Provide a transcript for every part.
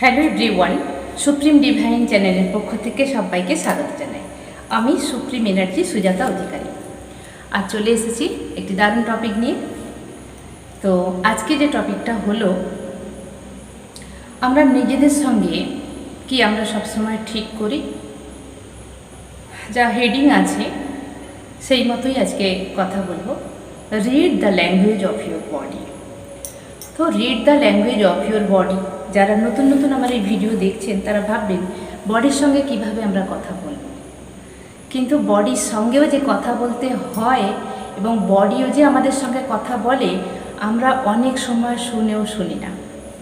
Hello everyone, supreme divine চ্যানেলের পক্ষ থেকে সবাইকে স্বাগত জানাই। আমি সুপ্রিম এনার্জি সুজাতা অধিকারী। আজ চলে এসেছি একটি দারুণ টপিক নিয়ে। তো আজকে যে টপিকটা হলো, আমরা নিজেদের সঙ্গে কি আমরা সবসময় ঠিক করি? যা হেডিং আছে সেই মতোই আজকে কথা বলবো, read the language of your body. তো read the language of your body, যারা নতুন নতুন আমার এই ভিডিও দেখছেন তারা ভাববেন বডির সঙ্গে কিভাবে আমরা কথা বলব, কিন্তু বডির সঙ্গেও যে কথা বলতে হয় এবং বডিও যে আমাদের সঙ্গে কথা বলে আমরা অনেক সময় শুনেও শুনি না,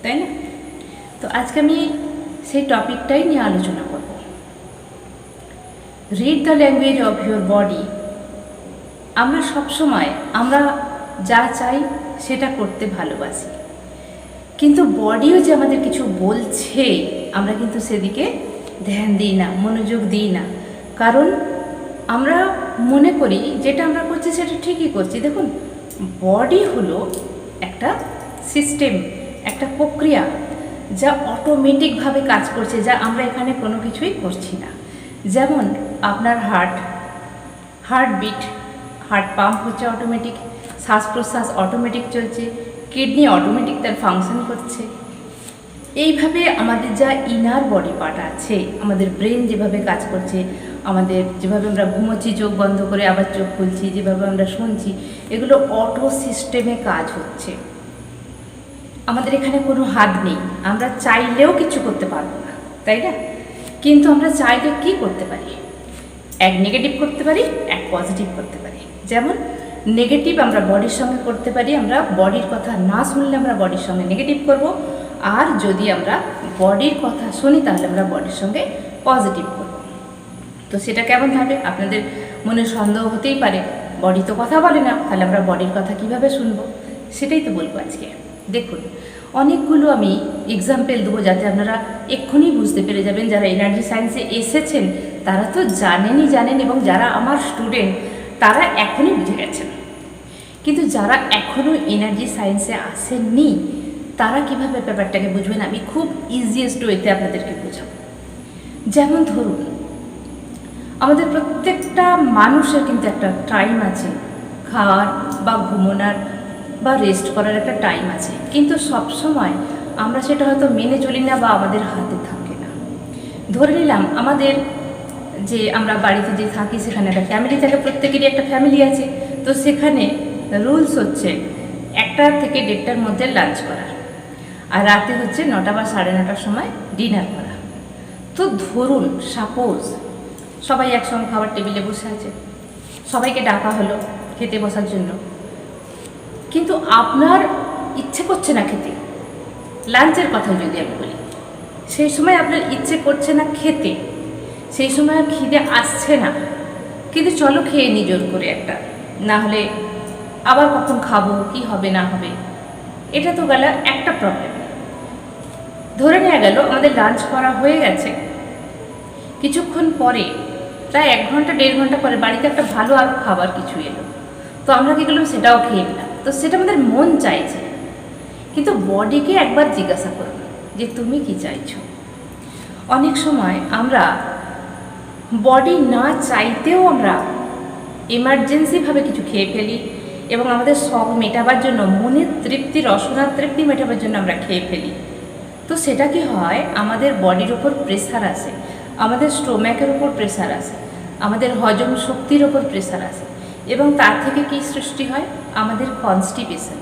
তাই না? তো আজকে আমি সেই টপিকটাই নিয়ে আলোচনা করব, read the language of your body. আমরা সবসময় আমরা যা চাই সেটা করতে ভালোবাসি, কিন্তু বডিও যে আমাদের কিছু বলছে আমরা কিন্তু সেদিকে ধ্যান দিই না, মনোযোগ দিই না। কারণ আমরা মনে করি যেটা আমরা করছি সেটা ঠিকই করছি। দেখুন, বডি হলো একটা সিস্টেম, একটা প্রক্রিয়া যা অটোমেটিকভাবে কাজ করছে, যা আমরা এখানে কোনো কিছুই করছি না। যেমন আপনার হার্টবিট, হার্ট পাম্প হচ্ছে অটোমেটিক, শ্বাস প্রশ্বাস অটোমেটিক চলছে, কিডনি অটোমেটিক তার ফাংশন করছে। এইভাবে আমাদের যা ইনার বডি পার্ট আছে, আমাদের ব্রেন যেভাবে কাজ করছে, আমাদের যেভাবে আমরা ঘুমোচ্ছি চোখ বন্ধ করে আবার চোখ খুলছি, যেভাবে আমরা শুনছি, এগুলো অটো সিস্টেমে কাজ হচ্ছে। আমাদের এখানে কোনো হাত নেই, আমরা চাইলেও কিছু করতে পারবো না, তাই না? কিন্তু আমরা চাইলে কি করতে পারি? এক নেগেটিভ করতে পারি, এক পজিটিভ করতে পারি। যেমন নেগেটিভ আমরা বডির সঙ্গে করতে পারি, আমরা বডির কথা না শুনলে আমরা বডির সঙ্গে নেগেটিভ করব, আর যদি আমরা বডির কথা শুনি তাহলে আমরা বডির সঙ্গে পজিটিভ করব। তো সেটা কেমন হবে? আপনাদের মনে সন্দেহ হতেই পারে, বডি তো কথা বলে না, তাহলে আমরা বডির কথা কিভাবে শুনবো? সেটাই তো বলবো আজকে। দেখুন, অনেকগুলো আমি এক্সাম্পল দেবো যাতে আপনারা এক্ষুনি বুঝতে পেরে যাবেন। যারা এনার্জি সায়েন্সে এসেছেন তারা তো জানেন, এবং যারা আমার স্টুডেন্ট তারা এখনই বুঝে গেছেন। কিন্তু যারা এখনও এনার্জি সায়েন্সে আসেননি তারা কিভাবে ব্যাপারটাকে বুঝবেন, আমি খুব ইজিয়েস্ট ওয়েতে আপনাদেরকে বোঝাবো। যেমন ধরুন, আমাদের প্রত্যেকটা মানুষের কিন্তু একটা টাইম আছে, খাওয়ার বা ঘুমোনোর বা রেস্ট করার একটা টাইম আছে, কিন্তু সবসময় আমরা সেটা হয়তো মেনে চলি না বা আমাদের হাতে থাকে না। ধরে নিলাম আমাদের যে আমরা বাড়িতে যে থাকি সেখানে একটা ফ্যামিলি থাকে, প্রত্যেকেরই একটা ফ্যামিলি আছে। তো সেখানে রুলস হচ্ছে 1টা থেকে 1:30টার মধ্যে লাঞ্চ করা, আর রাতে হচ্ছে 9টা বা 9:30টার সময় ডিনার করা। তো ধরুন সাপোজ সবাই একসঙ্গে খাবার টেবিলে বসে আছে, সবাইকে ডাকা হলো খেতে বসার জন্য, কিন্তু আপনার ইচ্ছে করছে না খেতে। লাঞ্চের কথা যদি আমি বলি, সেই সময় আপনার ইচ্ছে করছে না খেতে, সেই সময় আর খিদে আসছে না, কিন্তু চলো খেয়ে নি জোর করে একটা, না হলে আবার কখন খাবো, কি হবে না হবে। এটা তো গেল একটা প্রবলেম। ধরে নেওয়া গেল আমাদের লাঞ্চ করা হয়ে গেছে, কিছুক্ষণ পরে প্রায় 1 ঘন্টা 1.5 ঘন্টা পরে বাড়িতে একটা ভালো আরও খাবার কিছু এলো, তো আমরা কী করলাম, সেটাও খেয়ে নিলাম। তো সেটা আমাদের মন চাইছে, কিন্তু বডিকে একবার জিজ্ঞাসা করুন যে তুমি কি চাইছো। অনেক সময় আমরা বডি না চাইতেও আমরা এমার্জেন্সিভাবে কিছু খেয়ে ফেলি, এবং আমাদের শখ মেটাবার জন্য, মনের তৃপ্তি, রসনার তৃপ্তি মেটাবার জন্য আমরা খেয়ে ফেলি। তো সেটা কি হয়, আমাদের বডির ওপর প্রেসার আসে, আমাদের স্টোম্যাকের ওপর প্রেসার আসে, আমাদের হজম শক্তির ওপর প্রেসার আসে, এবং তার থেকে কি সৃষ্টি হয়, আমাদের কনস্টিপেশন।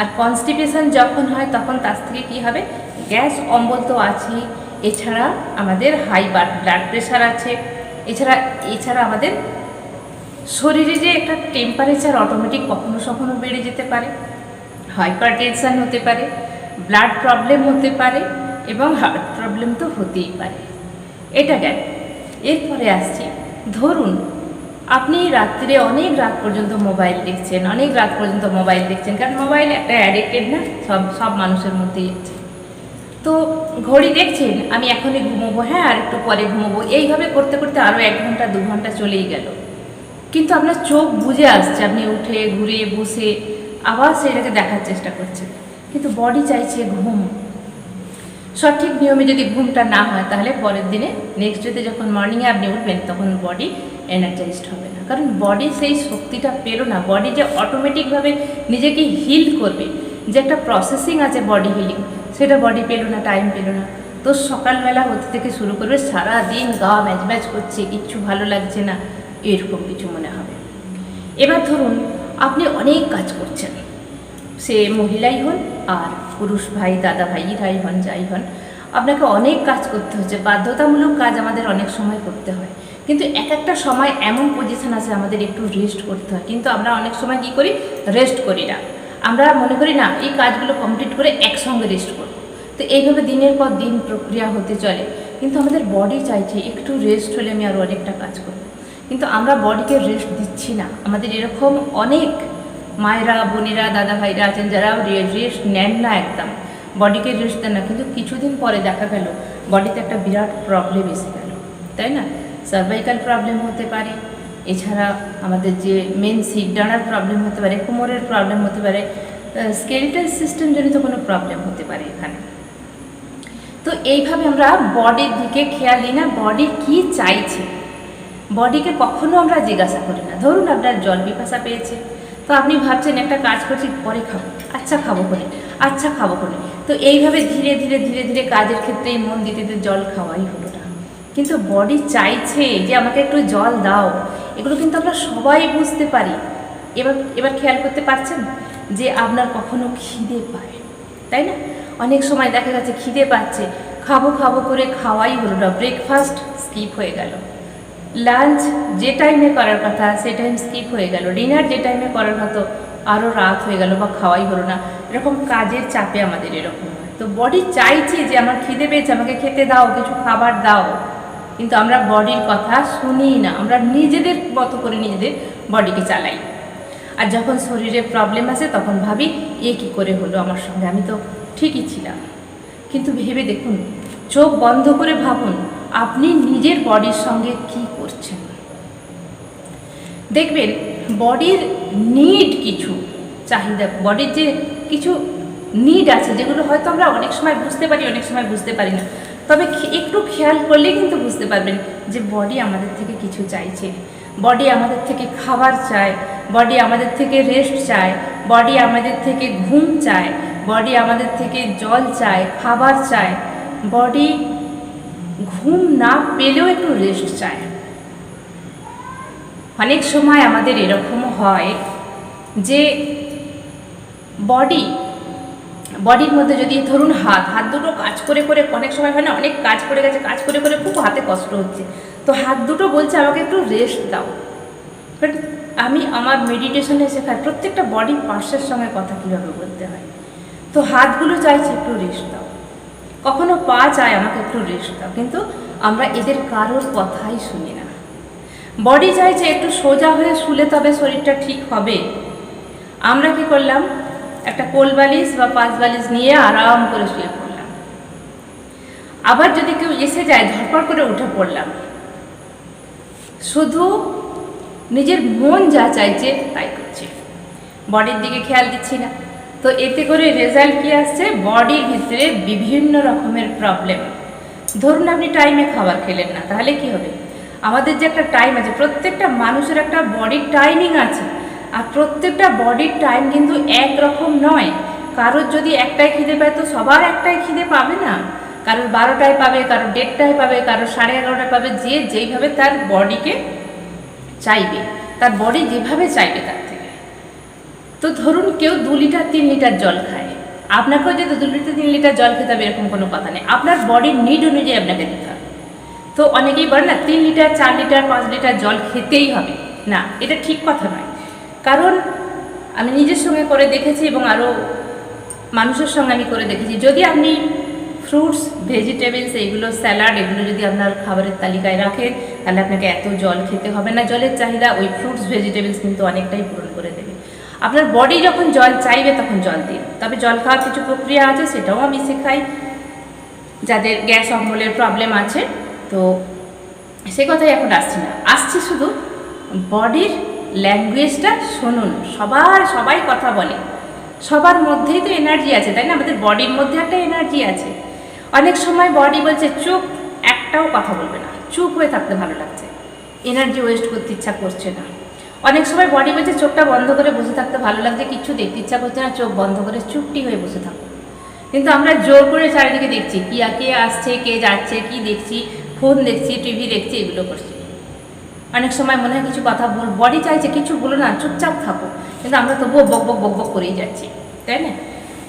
আর কনস্টিপেশন যখন হয় তখন তার থেকে কি হবে, গ্যাস অম্বল তো আছেই, এছাড়া আমাদের হাই ব্লাড প্রেশার আছে, এছাড়া আমাদের শরীরে যে একটা টেম্পারেচার অটোমেটিক কখনো বেড়ে যেতে পারে, হাইপার টেনশন হতে পারে, ব্লাড প্রবলেম হতে পারে, এবং হার্ট প্রবলেম তো হতেই পারে। এটা গেল। এরপরে আসছি, ধরুন আপনি রাত্রে অনেক রাত পর্যন্ত মোবাইল দেখছেন, কারণ মোবাইল একটা অ্যাডিক্টেড না, সব মানুষের মধ্যেই আছে। তো ঘড়ি দেখছেন, আমি এখনই ঘুমোবো, হ্যাঁ আর একটু পরে ঘুমোবো, এইভাবে করতে করতে আরও 1 ঘন্টা 2 ঘন্টা চলেই গেল। কিন্তু আপনার চোখ বুজে আসছে, আপনি উঠে ঘুরে বসে আবার সেটাকে দেখার চেষ্টা করছেন, কিন্তু বডি চাইছে ঘুম। সঠিক নিয়মে যদি ঘুমটা না হয় তাহলে পরের দিনে নেক্সট ডেতে যখন মর্নিংয়ে আপনি উঠবেন তখন বডি এনার্জাইজড হবে না, কারণ বডি সেই শক্তিটা পেলো না। বডি যে অটোমেটিকভাবে নিজেকে হিল করবে, যে একটা প্রসেসিং আছে বডি হিলিং, সেটা বডি পেলো না, টাইম পেলো না। তো সকালবেলা হতে থেকে শুরু করবে, সারাদিন গা ম্যাচ ম্যাচ করছে, কিচ্ছু ভালো লাগছে না, এরকম কিছু মনে হবে। এবার ধরুন আপনি অনেক কাজ করছেন, সে মহিলাই হন আর পুরুষ ভাই, দাদা ভাইরাই হন, যাই হন, আপনাকে অনেক কাজ করতে হচ্ছে। বাধ্যতামূলক কাজ আমাদের অনেক সময় করতে হয়, কিন্তু এক একটা সময় এমন পজিশন আছে আমাদের একটু রেস্ট করতে হয়, কিন্তু আমরা অনেক সময় কী করি, রেস্ট করি না। আমরা মনে করি না এই কাজগুলো কমপ্লিট করে একসঙ্গে রেস্ট করব। তো এইভাবে দিনের পর দিন প্রক্রিয়া হতে চলে, কিন্তু আমাদের বডি চাইছে একটু রেস্ট হলে আমি আরও অনেকটা কাজ করব, কিন্তু আমরা বডিকে রেস্ট দিচ্ছি না। আমাদের এরকম অনেক মায়েরা, বোনেরা, দাদা ভাইরা আছেন যারা রেস্ট নেন না, একদম বডিকে রেস্ট দেন না, কিন্তু কিছুদিন পরে দেখা গেল বডিতে একটা বিরাট প্রবলেম এসে গেল, তাই না? সার্ভাইকাল প্রবলেম হতে পারে, এছাড়া আমাদের যে মেন সিট ডানার প্রবলেম হতে পারে, কোমরের প্রবলেম হতে পারে, স্কেলিটাল সিস্টেম জনিত কোনো প্রবলেম হতে পারে এখানে। তো এইভাবে আমরা বডির দিকে খেয়াল দিই না, বডি কি চাইছে বডিকে কখনো আমরা জিজ্ঞাসা করি না। ধরুন আপনার জল পিপাসা পেয়েছে, তো আপনি ভাবছেন একটা কাজ করছি, পরে খাবো, আচ্ছা খাবো কোনে, আচ্ছা খাবো কোনে। তো এইভাবে ধীরে ধীরে ধীরে ধীরে কাজের ক্ষেত্রে মন দিতে দিতে জল খাওয়াই হলো না, কিন্তু বডি চাইছে যে আমাকে একটু জল দাও। এগুলো কিন্তু আমরা সবাই বুঝতে পারি। এবার এবার খেয়াল করতে পারছেন যে আপনার কখনো খিদে পায়, তাই না? অনেক সময় দেখা যাচ্ছে খিদে পাচ্ছে, খাবো খাবো করে খাওয়াই হলো না, ব্রেকফাস্ট স্কিপ হয়ে গেল, লাঞ্চ যে টাইমে করার কথা সে টাইম স্কিপ হয়ে গেল, ডিনার যে টাইমে করার কথা আরও রাত হয়ে গেল বা খাওয়াই হলো না। এরকম কাজের চাপে আমাদের এরকম হয়। তো বডি চাইছে যে আমার খিদে পেয়েছে, আমাকে খেতে দাও, কিছু খাবার দাও, কিন্তু আমরা বডির কথা শুনি না। আমরা নিজেদের মতো করে নিজেদের বডিকে চালাই, আর যখন শরীরে প্রবলেম আসে তখন ভাবি এ কী করে হলো আমার সঙ্গে, আমি তো ঠিকই ছিলাম। কিন্তু ভেবে দেখুন, চোখ বন্ধ করে ভাবুন আপনি নিজের বডির সঙ্গে কি করছেন। দেখবেন বডির নিড, কিছু চাহিদা, বডির যে কিছু নিড আছে যেগুলো হয়তো আমরা অনেক সময় বুঝতে পারি, অনেক সময় বুঝতে পারি না, তবে একটু খেয়াল করলেই কিন্তু বুঝতে পারবেন যে বডি আমাদের থেকে কিছু চাইছে। বডি আমাদের থেকে খাবার চায়, বডি আমাদের থেকে রেস্ট চায়, বডি আমাদের থেকে ঘুম চায়, বডি আমাদের থেকে জল চায়, খাবার চায়, বডি ঘুম না পেলেও একটু রেস্ট চায়। অনেক সময় আমাদের এরকমও হয় যে বডির মধ্যে যদি ধরুন হাত দুটো কাজ করে করে, অনেক সময় হয় না অনেক কাজ করে গেছে, কাজ করে করে খুব হাতে কষ্ট হচ্ছে, তো হাত দুটো বলছে আমাকে একটু রেস্ট দাও। বাট আমি আমার মেডিটেশনে শেখাই প্রত্যেকটা বডি পার্টসের সঙ্গে কথা কীভাবে বলতে হয়। তো হাতগুলো চাইছে একটু রেস্ট দাও, কখনো পা চায় আমাকে একটু রেস্ট দাও, কিন্তু আমরা এদের কারোর কথাই শুনি না। বডি চাইছে একটু সোজা হয়ে শুলে তবে শরীরটা ঠিক হবে, আমরা কি করলাম, একটা কোল বালিশ বা পাঁচ বালিশ নিয়ে আরাম করে শুয়ে পড়লাম। আবার যদি কেউ এসে যায় ধরপড় করে উঠে পড়লাম, শুধু নিজের মন যা চাইছে তাই করছে, বডির দিকে খেয়াল দিচ্ছি না। তো এতে করে রেজাল্ট কী আসছে, বডির ভিতরে বিভিন্ন রকমের প্রবলেম। ধরুন আপনি টাইমে খাবার খেলেন না, তাহলে কি হবে? আমাদের যে একটা টাইম আছে, প্রত্যেকটা মানুষের একটা বডির টাইমিং আছে, আর প্রত্যেকটা বডির টাইম কিন্তু একরকম নয়। কারোর যদি একটাই খিদে পায় তো সবার একটাই খিদে পাবে না, কারোর 12টায় পাবে, কারোর 1:30টায় পাবে, কারোর 11:30টায় পাবে, যে যেইভাবে তার বডিকে চাইবে, তার বডি যেভাবে চাইবে তার থেকে। তো ধরুন কেউ 2 লিটার 3 লিটার জল খায়, আপনাকেও যে 2 লিটার 3 লিটার জল খেতে হবে এরকম কোনো কথা নেই, আপনার বডির নিড অনুযায়ী আপনাকে দিতে হবে। তো অনেকেই বলে না 3 লিটার 4 লিটার 5 লিটার জল খেতেই হবে, না, এটা ঠিক কথা নয়। কারণ আমি নিজের সঙ্গে করে দেখেছি এবং আরও মানুষের সঙ্গে আমি করে দেখেছি, যদি আপনি ফ্রুটস, ভেজিটেবলস, এইগুলো স্যালাড, এগুলো যদি আপনার খাবারের তালিকায় রাখেন তাহলে আপনাকে এত জল খেতে হবে না। জলের চাহিদা ওই ফ্রুটস ভেজিটেবলস কিন্তু অনেকটাই পূরণ করে দেবে। আপনার বডি যখন জল চাইবে তখন জল দিন, তবে জল খাওয়ার কিছু প্রক্রিয়া আছে, সেটাও আমি শেখাই যাদের গ্যাস অম্বলের প্রবলেম আছে। তো সে কথাই এখন আসছি না, আসছি শুধু বডির ল্যাঙ্গুয়েজটা শুনুন। সবাই কথা বলে, সবার মধ্যেই তো এনার্জি আছে, তাই না? আমাদের বডির মধ্যে একটা এনার্জি আছে। অনেক সময় বডি বলছে চুপ, একটাও কথা বলবে না, চুপ হয়ে থাকতে ভালো লাগছে, এনার্জি ওয়েস্ট করতে ইচ্ছা করছে না। অনেক সময় বডি বলছে চোখটা বন্ধ করে বসে থাকতে ভালো লাগছে, কিছু দেখতে ইচ্ছা করছে না, চোখ বন্ধ করে চুপটি হয়ে বসে থাকো। কিন্তু আমরা জোর করে চারিদিকে দেখছি, কে আসছে, কে যাচ্ছে, কি দেখছি, ফোন দেখছি, টিভি দেখছি, এগুলো করছি। অনেক সময় মনে হয় কিছু কথা বল, বডি চাইছে কিছু বলো না, চুপচাপ থাকো, কিন্তু আমরা তবুও বক বক বক বক করেই যাচ্ছি, তাই না?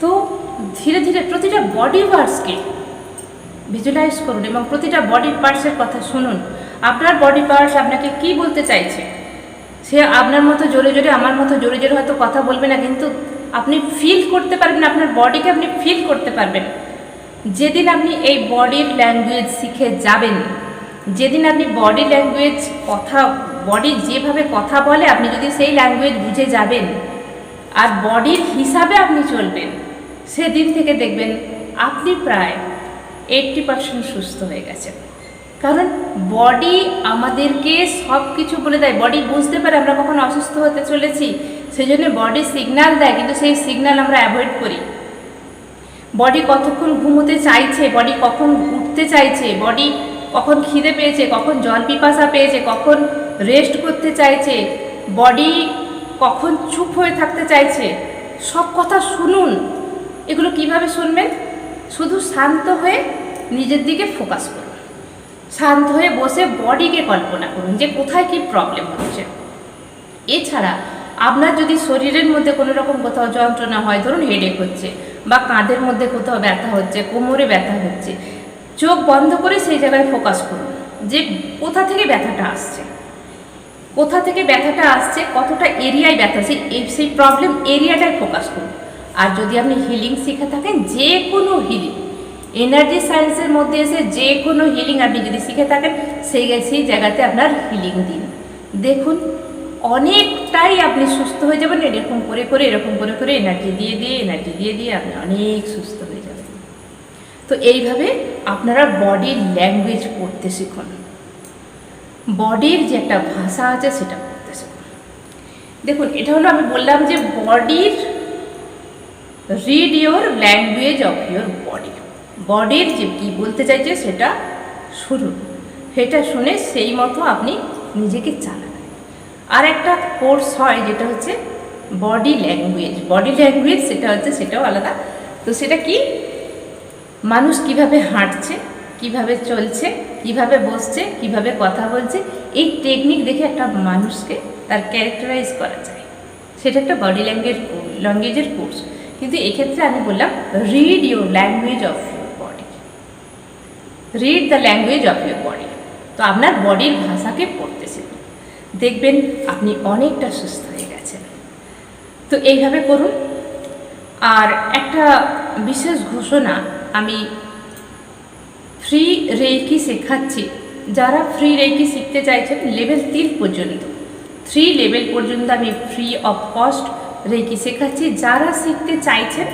তো ধীরে ধীরে প্রতিটা বডি পার্টসকে ভিজুয়ালাইজ করুন এবং প্রতিটা বডি পার্টসের কথা শুনুন। আপনার বডি পার্টস আপনাকে কি বলতে চাইছে, সে আপনার মতো জোরে জোরে, আমার মতো জোরে জোরে হয়তো কথা বলবে না, কিন্তু আপনি ফিল করতে পারবেন, আপনার বডিকে আপনি ফিল করতে পারবেন। যেদিন আপনি এই বডির ল্যাঙ্গুয়েজ শিখে যাবেন, যেদিন আপনি বডি ল্যাঙ্গুয়েজ বডি যেভাবে কথা বলে আপনি যদি সেই ল্যাঙ্গুয়েজ বুঝে যাবেন আর বডির হিসাবে আপনি চলবেন, সেদিন থেকে দেখবেন আপনি প্রায় 80% সুস্থ হয়ে গেছেন। কারণ বডি আমাদেরকে সব কিছু বলে দেয়, বডি বুঝতে পারে আমরা কখন অসুস্থ হতে চলেছি, সেই জন্য বডি সিগন্যাল দেয়, কিন্তু সেই সিগন্যাল আমরা অ্যাভয়েড করি। বডি কতক্ষণ ঘুমোতে চাইছে, বডি কখন উঠতে চাইছে, বডি কখন খিদে পেয়েছে, কখন জল পিপাসা পেয়েছে, কখন রেস্ট করতে চাইছে, বডি কখন চুপ হয়ে থাকতে চাইছে, সব কথা শুনুন। এগুলো কিভাবে শুনবেন? শুধু শান্ত হয়ে নিজের দিকে ফোকাস করুন, শান্ত হয়ে বসে বডিকে কল্পনা করুন যে কোথায় কি প্রবলেম হচ্ছে। এছাড়া আপনার যদি শরীরের মধ্যে কোনো রকম কোথাও যন্ত্রণা হয়, ধরুন হেডেক হচ্ছে বা কাঁধের মধ্যে কোথাও ব্যথা হচ্ছে, কোমরে ব্যথা হচ্ছে, চোখ বন্ধ করে সেই জায়গায় ফোকাস করুন যে কোথা থেকে ব্যথাটা আসছে, কোথা থেকে ব্যথাটা আসছে, কতটা এরিয়ায় ব্যথা, সেই প্রবলেম এরিয়াটায় ফোকাস করুন। আর যদি আপনি হিলিং শিখে থাকেন, যে কোনো হিলিং, এনার্জি সায়েন্সের মধ্যে এসে যে কোনো হিলিং আপনি যদি শিখে থাকেন, সেই জায়গাতে আপনার হিলিং দিন, দেখুন অনেকটাই আপনি সুস্থ হয়ে যাবেন। এরকম করে এনার্জি দিয়ে আপনি অনেক সুস্থ হয়ে যাবেন। তো এইভাবে আপনারা বডির ল্যাঙ্গুয়েজ পড়তে শিখুন, বডির যে একটা ভাষা আছে সেটা পড়তে শিখুন। দেখুন, এটা হলো আমি বললাম যে বডির read your language of your body, বডির যে কী বলতে চাইছে সেটা শুনুন, সেটা শুনে সেই মতো আপনি নিজেকে চালান। আর একটা কোর্স হয় যেটা হচ্ছে বডি ল্যাঙ্গুয়েজ, সেটাও আলাদা। তো সেটা কি, মানুষ কিভাবে হাঁটছে, কিভাবে চলছে, কিভাবে বসছে, কিভাবে কথা বলছে, এই টেকনিক দেখে একটা মানুষকে তার ক্যারেক্টারাইজ করা যায়, সেটা একটা বডি ল্যাঙ্গুয়েজের কোর্স। কিন্তু এক্ষেত্রে আমি বললাম read your language of your body, read the language of your body. তো আপনার বডির ভাষাকে পড়তে শিখুন, দেখবেন আপনি অনেকটা সুস্থ হয়ে গেছেন। তো এইভাবে করুন। আর একটা বিশেষ ঘোষণা, আমি ফ্রি রেকি শেখাচ্ছি, যারা ফ্রি রেকি শিখতে চাইছেন লেভেল 3 পর্যন্ত, 3 লেভেল পর্যন্ত আমি ফ্রি অফ কস্ট রেকি শেখাচ্ছি। যারা শিখতে চাইছেন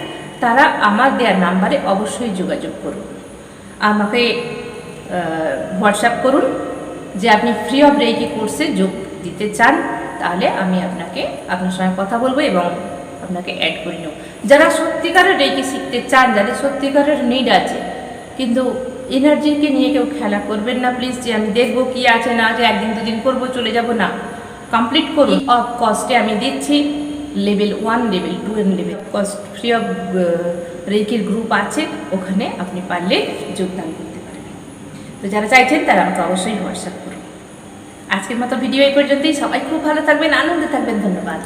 তারা আমার দেওয়ার নাম্বারে অবশ্যই যোগাযোগ করুন, আমাকে হোয়াটসঅ্যাপ করুন যে আপনি ফ্রি অফ রেকি কোর্সে যোগ দিতে চান, তাহলে আমি আপনার সঙ্গে কথা বলবো এবং আপনাকে অ্যাড করে নেব। যারা সত্যিকারের রেকি শিখতে চান, যাদের সত্যিকারের নিড আছে, কিন্তু এনার্জিকে নিয়ে কেউ খেলা করবেন না প্লিজ, যে আমি দেখবো কি আছে না আছে, একদিন দুদিন করবো চলে যাব না, কমপ্লিট করুন। অফ কস্টে আমি দিচ্ছি level 1, level 2 and level cost free of রেকির গ্রুপ আছে, ওখানে আপনি পারলে যোগদান করতে পারবেন। তো যারা চাইছেন তারা আমাকে অবশ্যই হোয়াটসঅ্যাপ করুন। আজকের মতো ভিডিও এই পর্যন্তই। সবাই খুব ভালো থাকবেন, আনন্দে থাকবেন। ধন্যবাদ।